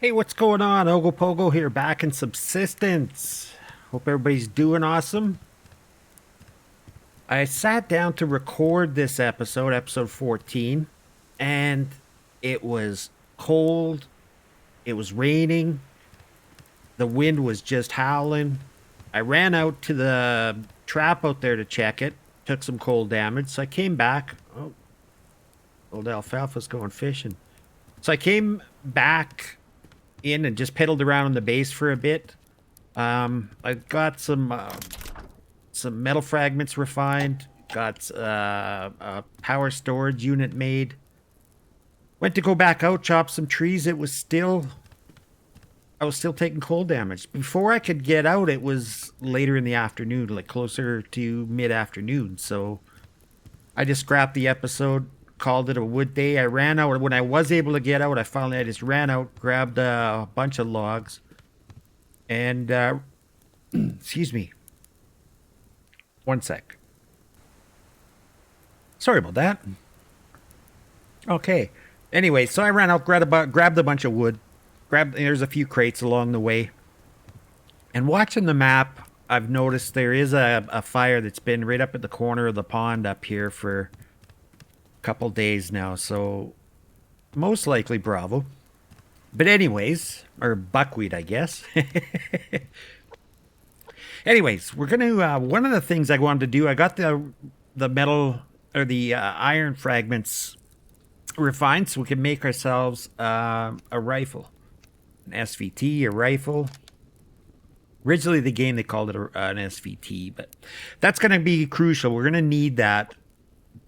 Hey, what's going on? Ogopogo here, back in Subsistence. Hope everybody's doing awesome. I sat down to record this episode, episode 14, and it was cold, it was raining, the wind was just howling. I ran out to the trap out there to check it, took some cold damage, so I came back. Oh, old Alfalfa's going fishing. So I came back in and just pedaled around on the base for a bit. I got some metal fragments refined. Got a power storage unit made. Went to go back out, chop some trees. I was still taking cold damage. Before I could get out, it was later in the afternoon, like closer to mid-afternoon. So I just scrapped the episode, called it a wood day. I ran out. When I was able to get out, I just ran out, grabbed a bunch of logs, and excuse me. One sec. Sorry about that. Okay. Anyway, so I ran out, grabbed a bunch of wood, there's a few crates along the way. And watching the map, I've noticed there is a fire that's been right up at the corner of the pond up here for a couple days now. So most likely Bravo. But anyways, or buckwheat, I guess. Anyways, we're gonna. One of the things I wanted to do, I got the metal or the iron fragments refined, so we can make ourselves a rifle, an SVT, a rifle. Originally, the game they called it an SVT, but that's gonna be crucial. We're gonna need that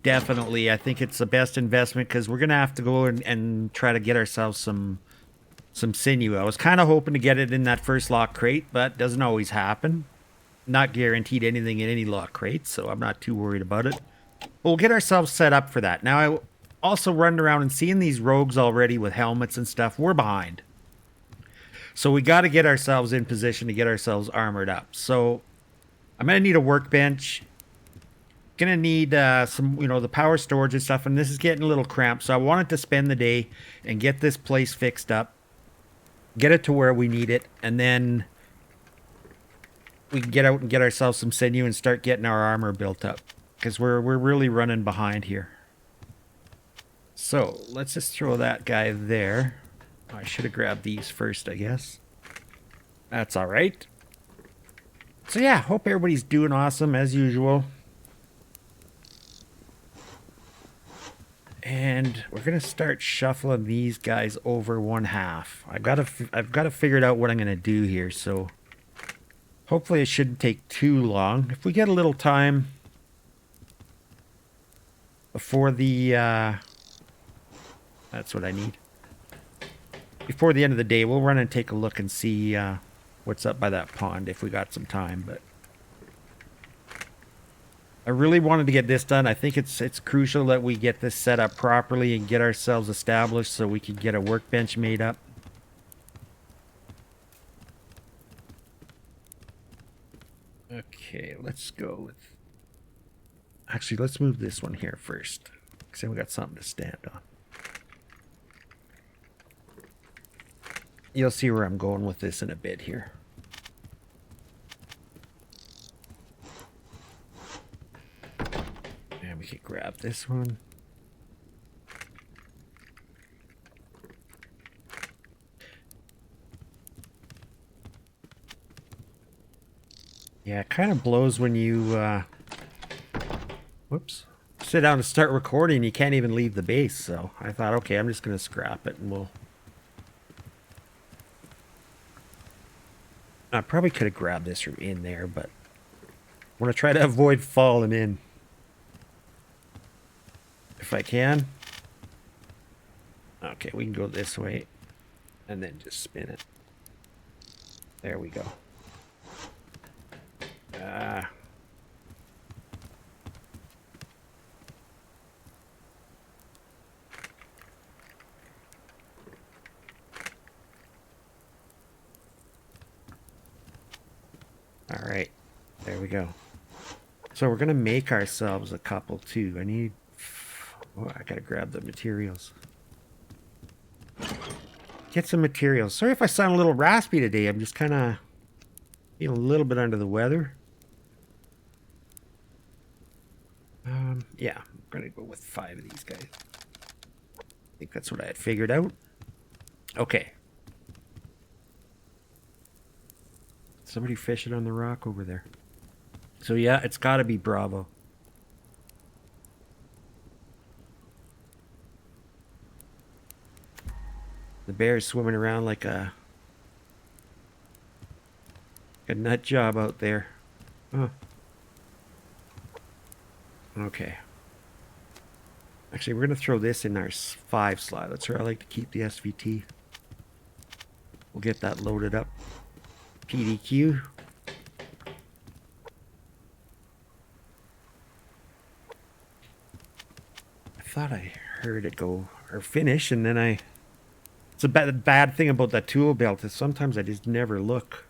definitely. I think it's the best investment because we're gonna have to go and try to get ourselves some sinew. I was kind of hoping to get it in that first lock crate, but doesn't always happen. Not guaranteed anything in any lock crates, so I'm not too worried about it. We'll get ourselves set up for that. Now, I also running around and seeing these rogues already with helmets and stuff. We're behind. So we got to get ourselves in position to get ourselves armored up. So I'm going to need a workbench. Going to need some, the power storage and stuff. And this is getting a little cramped. So I wanted to spend the day and get this place fixed up. Get it to where we need it. And then we can get out and get ourselves some sinew and start getting our armor built up, because we're really running behind here. So let's just throw that guy there. I should have grabbed these first, I guess. That's all right. So yeah, hope everybody's doing awesome as usual. And we're gonna start shuffling these guys over one half. I've got to figure out what I'm gonna do here. So hopefully it shouldn't take too long. If we get a little time before the that's what I need. Before the end of the day, we'll run and take a look and see what's up by that pond if we got some time. But I really wanted to get this done. I think it's crucial that we get this set up properly and get ourselves established so we can get a workbench made up. Okay, let's go with... Actually, let's move this one here first, because then we got something to stand on. You'll see where I'm going with this in a bit here. And we could grab this one. Yeah, it kind of blows when you, whoops, sit down and start recording. You can't even leave the base. So I thought, okay, I'm just going to scrap it and we'll... I probably could have grabbed this from in there, but I want to try to avoid falling in. If I can. Okay, we can go this way and then just spin it. There we go. All right, there we go. So we're gonna make ourselves a couple too. I need... Oh, I gotta grab the materials. get some materials. Sorry if I sound a little raspy today. I'm just kind of feeling a little bit under the weather. Yeah, I'm going to go with 5 of these guys. I think that's what I had figured out. Okay. Somebody fishing on the rock over there. So yeah, it's got to be Bravo. The bear's swimming around like a nut job out there. Oh. Okay. Actually, we're going to throw this in our 5 slot. That's where I like to keep the SVT. We'll get that loaded up. PDQ. I thought I heard it go or finish, and then it's a bad thing about that tool belt is sometimes I just never look.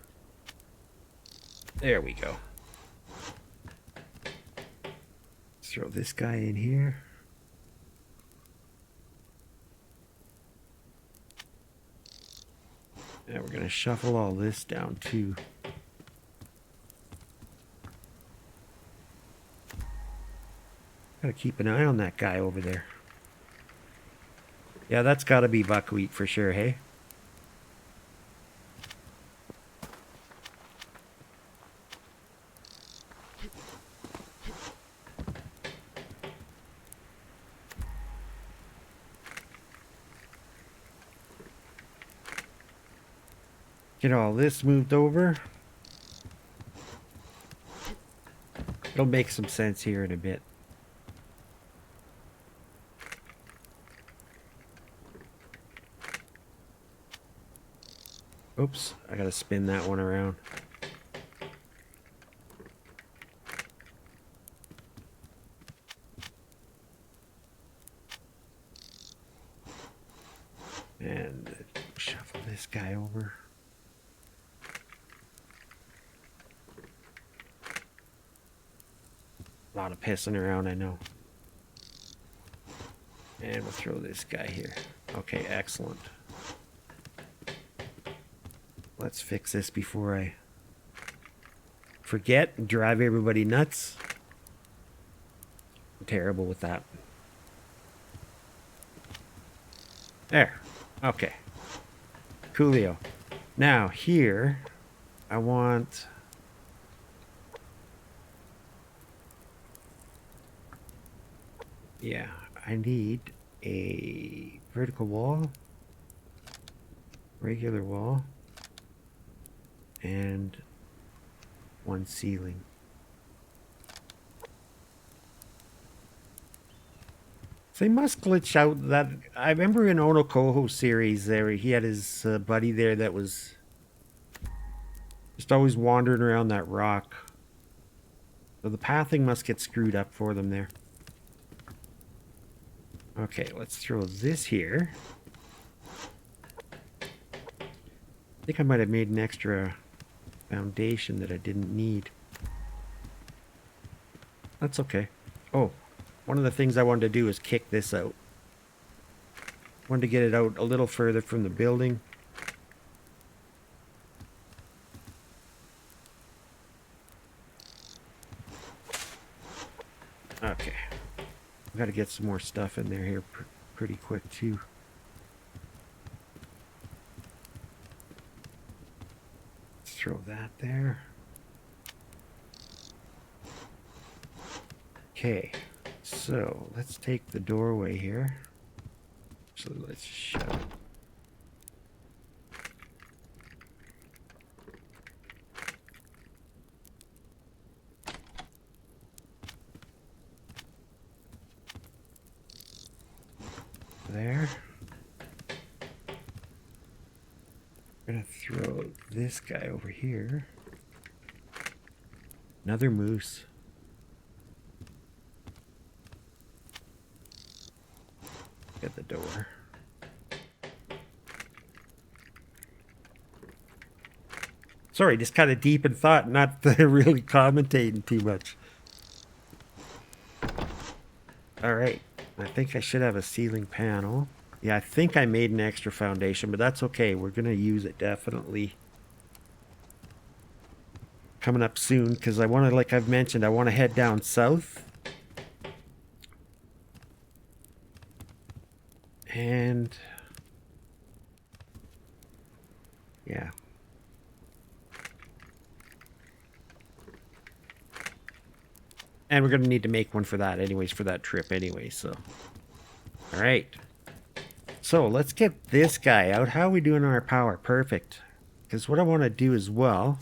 There we go. Let's throw this guy in here. Yeah, we're going to shuffle all this down too. Gotta keep an eye on that guy over there. Yeah, that's gotta be buckwheat for sure, hey? Get all this moved over. It'll make some sense here in a bit. Oops, I gotta spin that one around. And shuffle this guy over. A lot of pissing around, I know. And we'll throw this guy here. Okay, excellent. Let's fix this before I forget and drive everybody nuts. I'm terrible with that. There. Okay. Coolio. Now, here, I want... Yeah, I need a vertical wall, regular wall, and one ceiling. So they must glitch out that... I remember in Ono Koho series there, he had his buddy there that was just always wandering around that rock. So the pathing must get screwed up for them there. Okay, let's throw this here. I think I might have made an extra foundation that I didn't need. That's okay. Oh, one of the things I wanted to do is kick this out. Wanted to get it out a little further from the building. Okay. I've got to get some more stuff in there here pretty quick too. Let's throw that there. Okay, so let's take the doorway here. So let's shut it. There. I'm gonna throw this guy over here. Another moose. Get the door. Sorry, just kind of deep in thought, not really commentating too much. All right. I think I should have a ceiling panel. Yeah, I think I made an extra foundation, but that's okay. We're going to use it definitely coming up soon because I want to, like I've mentioned, I want to head down south. And yeah. And we're going to need to make one for that anyways, for that trip anyway, so. All right. So let's get this guy out. How are we doing on our power? Perfect. Because what I want to do as well...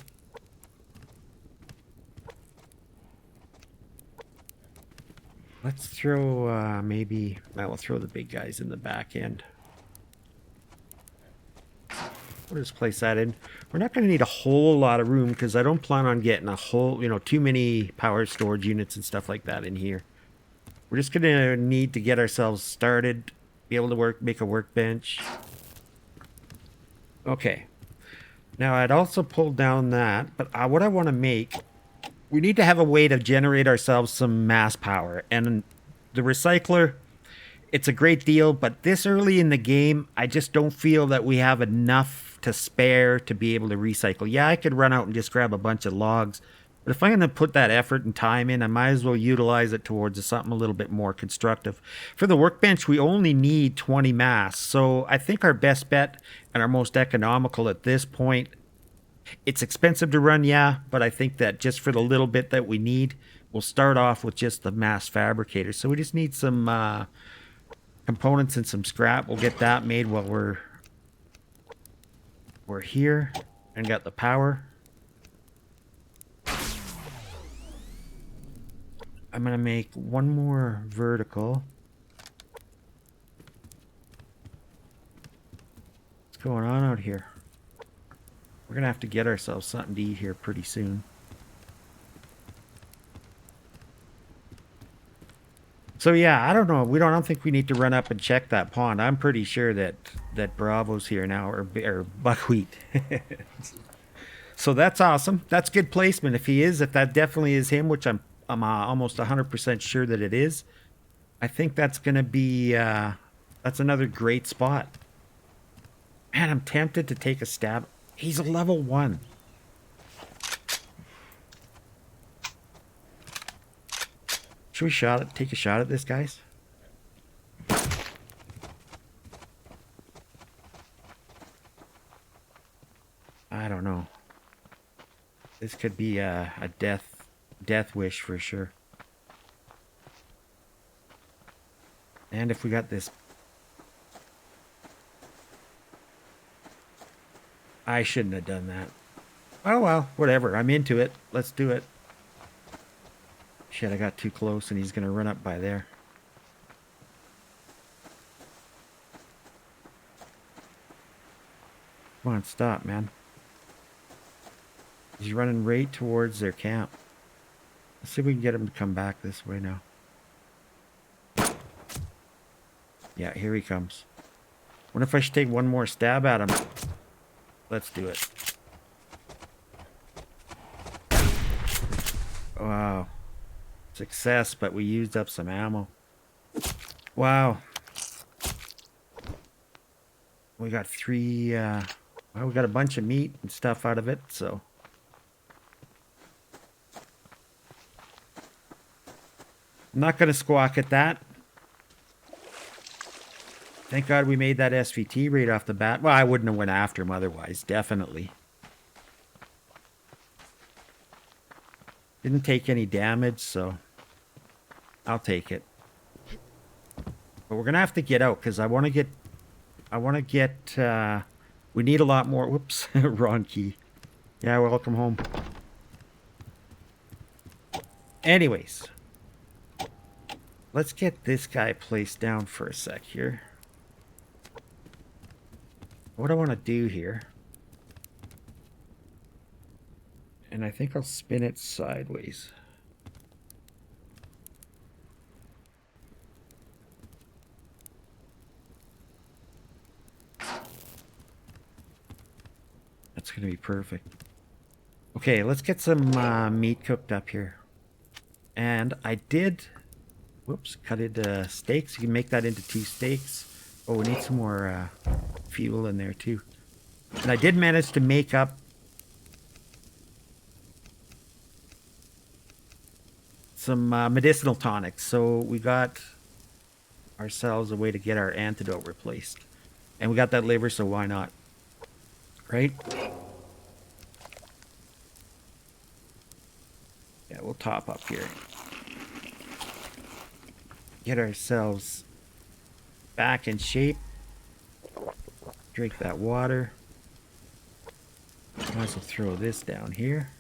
Let's throw, maybe... we'll throw the big guys in the back end. We'll just place that in. We're not going to need a whole lot of room because I don't plan on getting a whole, too many power storage units and stuff like that in here. We're just going to need to get ourselves started, be able to make a workbench. Okay. Now, I'd also pulled down that, but what I want to make... We need to have a way to generate ourselves some mass power. And the recycler, it's a great deal, but this early in the game, I just don't feel that we have enough to spare to be able to recycle. Yeah, I could run out and just grab a bunch of logs, but if I'm going to put that effort and time in, I might as well utilize it towards something a little bit more constructive. For the workbench, we only need 20 mass, so I think our best bet and our most economical at this point... It's expensive to run, yeah, but I think that just for the little bit that we need, we'll start off with just the mass fabricator. So we just need some components and some scrap. We'll get that made while we're here and got the power. I'm going to make one more vertical. What's going on out here? We're going to have to get ourselves something to eat here pretty soon. So yeah, I don't know. I don't think we need to run up and check that pond. I'm pretty sure that Bravo's here now, or Buckwheat. So that's awesome. That's good placement. If that definitely is him, which I'm almost 100% sure that it is. I think that's going to be that's another great spot. Man, I'm tempted to take a stab. He's a level 1. Should we take a shot at this, guys? I don't know. This could be a death wish for sure. And if we got this... I shouldn't have done that. Oh well, whatever. I'm into it. Let's do it. Shit, I got too close and he's going to run up by there. Come on, stop, man. He's running right towards their camp. Let's see if we can get him to come back this way now. Yeah, here he comes. Wonder if I should take one more stab at him. Let's do it. Wow. Success, but we used up some ammo. Wow. We got well, we got a bunch of meat and stuff out of it, so. I'm not going to squawk at that. Thank God we made that SVT right off the bat. Well, I wouldn't have went after him otherwise, definitely. Didn't take any damage, so I'll take it. But we're going to have to get out because I want to get, we need a lot more. Whoops, wrong key. Yeah, welcome home. Anyways, let's get this guy placed down for a sec here. What I want to do here, and I think I'll spin it sideways. That's going to be perfect. Okay, let's get some meat cooked up here. And I did, whoops, cut into steaks. You can make that into 2 steaks. Oh, we need some more fuel in there too. And I did manage to make up some medicinal tonics. So we got ourselves a way to get our antidote replaced. And we got that liver, so why not? Right? Yeah, we'll top up here. Get ourselves back in shape. Drink that water. Might as well throw this down here.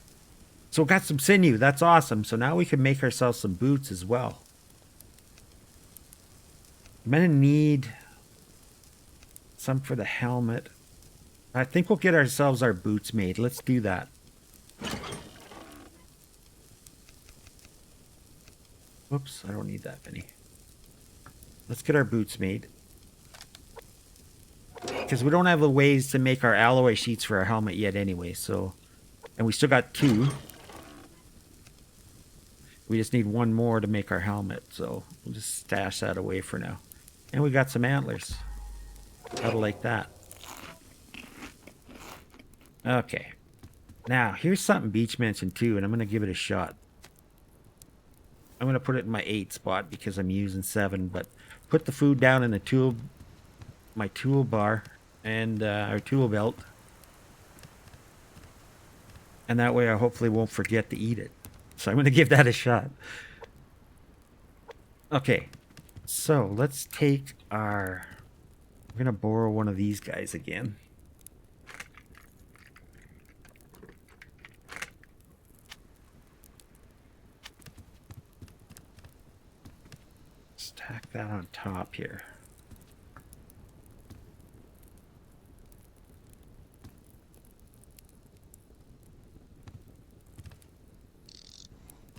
So we got some sinew. That's awesome. So now we can make ourselves some boots as well. I'm gonna need some for the helmet. I think we'll get ourselves our boots made. Let's do that. Whoops, I don't need that many. Let's get our boots made. Because we don't have the ways to make our alloy sheets for our helmet yet anyway, so... And we still got 2. We just need 1 more to make our helmet, so we'll just stash that away for now. And we got some antlers. How'd like that? Okay. Now, here's something Beach mentioned too, and I'm going to give it a shot. I'm going to put it in my 8 spot because I'm using 7, but put the food down in the tool, my tool bar and our tool belt. And that way I hopefully won't forget to eat it. So I'm going to give that a shot. Okay. So let's take our... We're going to borrow one of these guys again. Stack that on top here.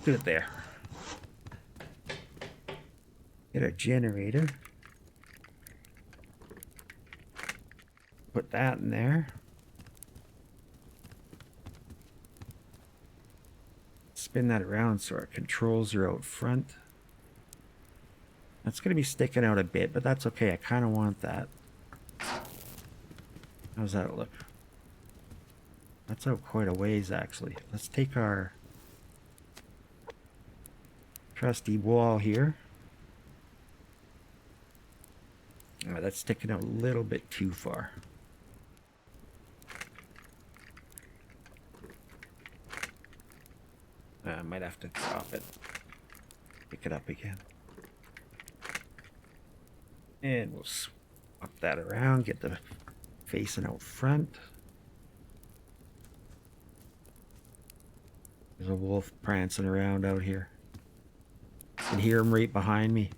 Do it there. Get our generator. Put that in there. Spin that around so our controls are out front. That's going to be sticking out a bit, but that's okay. I kind of want that. How's that look? That's out quite a ways, actually. Let's take our trusty wall here. Oh, that's sticking out a little bit too far. I might have to drop it. Pick it up again. And we'll swap that around, get the facing out front. There's a wolf prancing around out here. I can hear him right behind me.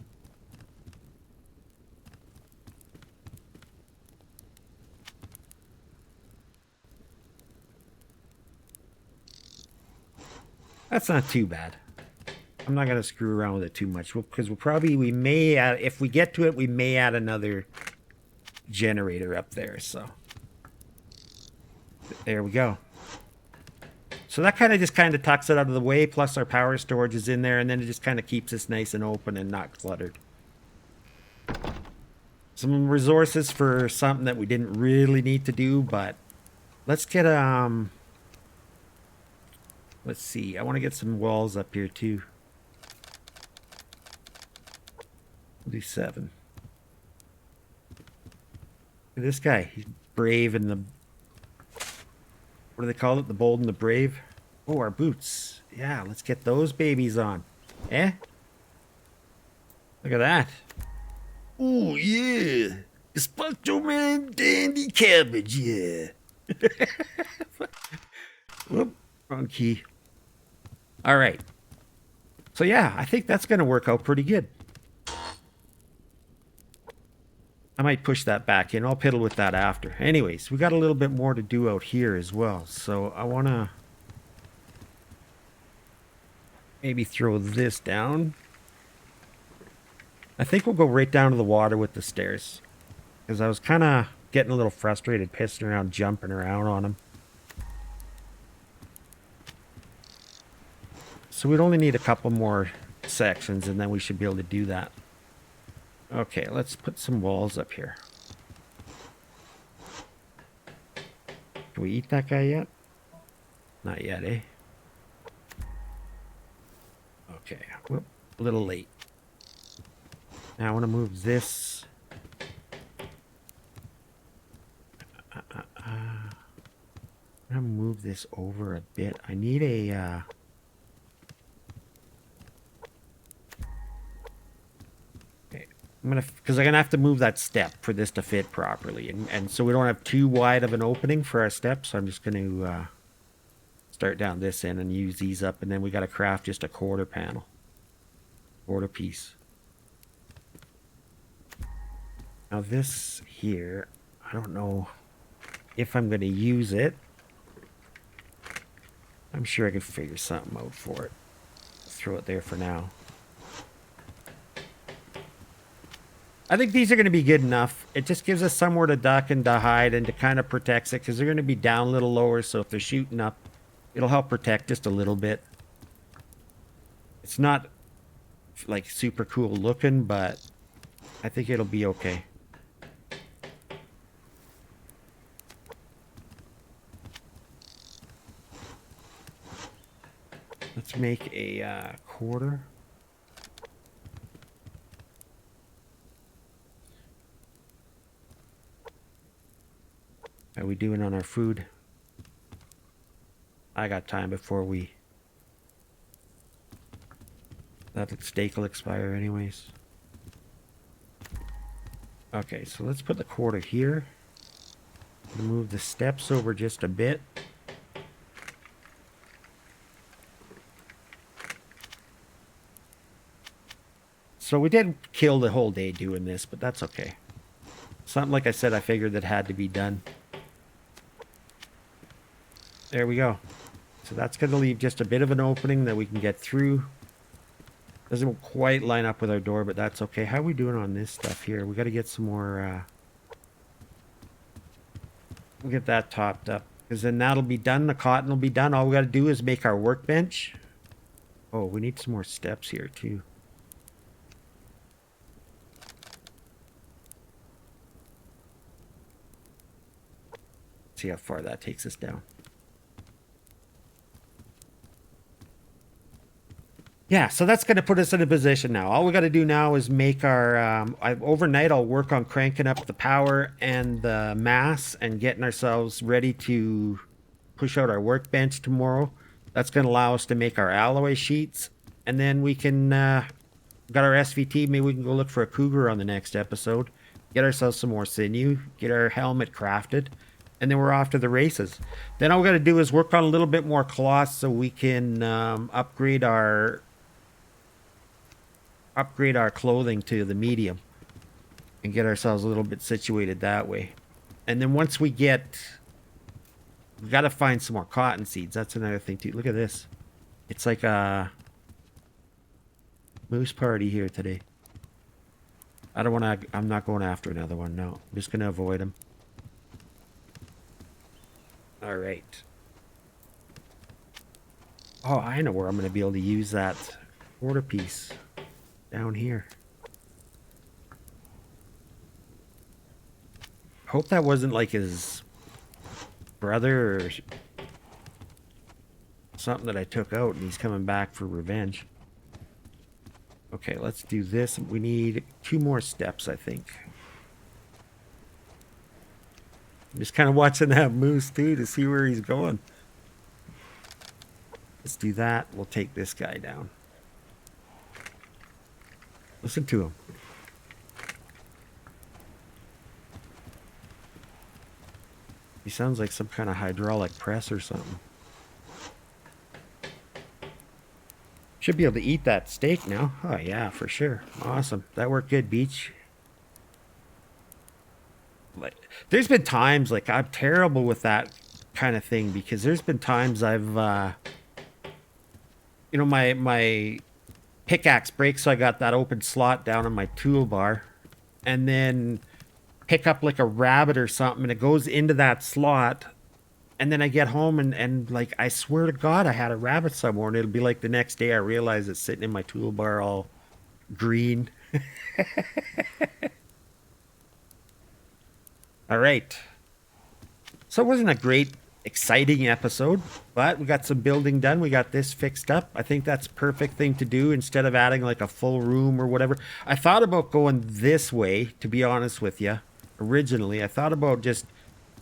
That's not too bad. I'm not going to screw around with it too much because we may add, if we get to it, we may add another generator up there. So there we go. So that kind of tucks it out of the way. Plus our power storage is in there, and then it just kind of keeps us nice and open and not cluttered. Some resources for something that we didn't really need to do, but let's get let's see. I want to get some walls up here too. We'll do 7. Look at this guy. He's brave and the... What do they call it? The bold and the brave? Oh, our boots. Yeah, let's get those babies on. Eh? Look at that. Oh, yeah. Espanto man dandy cabbage, yeah. Whoop, wrong key. All right. So, yeah, I think that's going to work out pretty good. I might push that back in. I'll piddle with that after. Anyways, we got a little bit more to do out here as well. So I want to maybe throw this down. I think we'll go right down to the water with the stairs. Because I was kind of getting a little frustrated, pissing around, jumping around on them. So we'd only need a couple more sections and then we should be able to do that. Okay, let's put some walls up here. Can we eat that guy yet? Not yet, eh? Okay. Whoop. A little late. Now I want to move this. I'm going to move this over a bit. I need a... because I'm gonna have to move that step for this to fit properly, and so we don't have too wide of an opening for our steps. So I'm just gonna start down this end and use these up, and then we got to craft just a quarter panel, quarter piece. Now this here, I don't know if I'm gonna use it. I'm sure I can figure something out for it. Throw it there for now. I think these are going to be good enough. It just gives us somewhere to duck and to hide and to kind of protects it, because they're going to be down a little lower, so if they're shooting up, it'll help protect just a little bit. It's not like super cool looking, but I think it'll be okay. Let's make a quarter. How are we doing on our food? I got time before we... That steak will expire anyways. Okay, so let's put the quarter here. Move the steps over just a bit. So we did kill the whole day doing this, but that's okay. Something, like I said, I figured that had to be done. There we go. So that's going to leave just a bit of an opening that we can get through. Doesn't quite line up with our door, but that's okay. How are we doing on this stuff here? We got to get some more... we'll get that topped up, because then that'll be done. The cotton will be done. All we got to do is make our workbench. Oh, we need some more steps here too. See how far that takes us down. Yeah, so that's going to put us in a position now. All we got to do now is make our... overnight, I'll work on cranking up the power and the mass and getting ourselves ready to push out our workbench tomorrow. That's going to allow us to make our alloy sheets. And then we can... got our SVT. Maybe we can go look for a cougar on the next episode. Get ourselves some more sinew. Get our helmet crafted. And then we're off to the races. Then all we got to do is work on a little bit more cloth so we can upgrade our clothing to the medium and get ourselves a little bit situated that way. And then once we got to find some more cotton seeds. That's another thing too. Look at this. It's like a moose party here today. I'm not going after another one. No, I'm just going to avoid them. All right. Oh, I know where I'm going to be able to use that quarter piece. Down here. Hope that wasn't like his brother or something that I took out and he's coming back for revenge. Okay, let's do this. We need 2 more steps, I think. I'm just kind of watching that moose too to see where he's going. Let's do that. We'll take this guy down. Listen to him. He sounds like some kind of hydraulic press or something. Should be able to eat that steak now. Oh yeah, for sure. Awesome. That worked good, Beach. Like, there's been times like I'm terrible with that kind of thing, because there's been times I've you know, my pickaxe breaks, so I got that open slot down on my toolbar, and then pick up like a rabbit or something and it goes into that slot, and then I get home and like I swear to God I had a rabbit somewhere, and it'll be like the next day I realize it's sitting in my toolbar all green. All right, so it wasn't a great exciting episode, but we got some building done. We got this fixed up. I think that's a perfect thing to do instead of adding like a full room or whatever. I thought about going this way, to be honest with you. Originally, I thought about just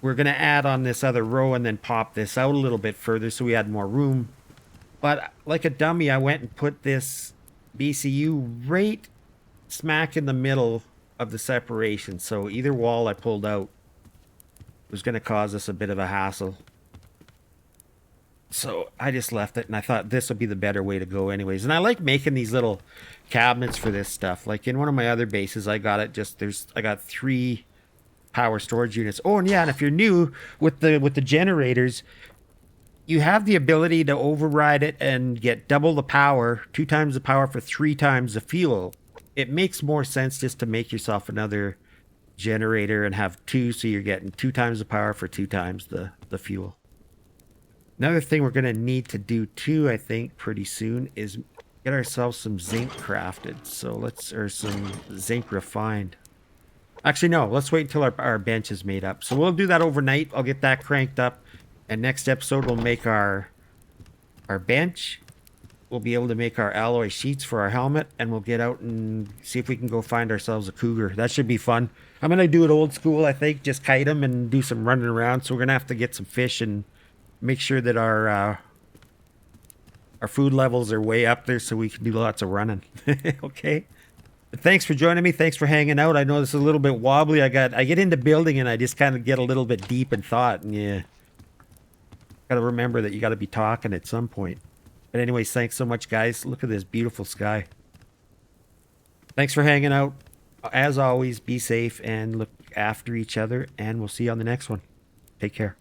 we're going to add on this other row and then pop this out a little bit further so we had more room. But like a dummy, I went and put this BCU right smack in the middle of the separation. So either wall I pulled out was going to cause us a bit of a hassle. So I just left it, and I thought this would be the better way to go anyways. And I like making these little cabinets for this stuff. Like in one of my other bases, I got it just, I got 3 power storage units. Oh, and yeah, and if you're new with the generators, you have the ability to override it and get double the power, 2 times the power for 3 times the fuel. It makes more sense just to make yourself another generator and have 2, so you're getting 2 times the power for 2 times the fuel. Another thing we're going to need to do too, I think, pretty soon is get ourselves some zinc crafted. So or some zinc refined. Actually, no, let's wait until our bench is made up. So we'll do that overnight. I'll get that cranked up. And next episode, we'll make our bench. We'll be able to make our alloy sheets for our helmet. And we'll get out and see if we can go find ourselves a cougar. That should be fun. I'm going to do it old school, I think. Just kite them and do some running around. So we're going to have to get some fish and make sure that our food levels are way up there so we can do lots of running. Okay. But thanks for joining me. Thanks for hanging out. I know this is a little bit wobbly. I get into building and I just kind of get a little bit deep in thought. And yeah, got to remember that you got to be talking at some point. But anyways, thanks so much, guys. Look at this beautiful sky. Thanks for hanging out. As always, be safe and look after each other. And we'll see you on the next one. Take care.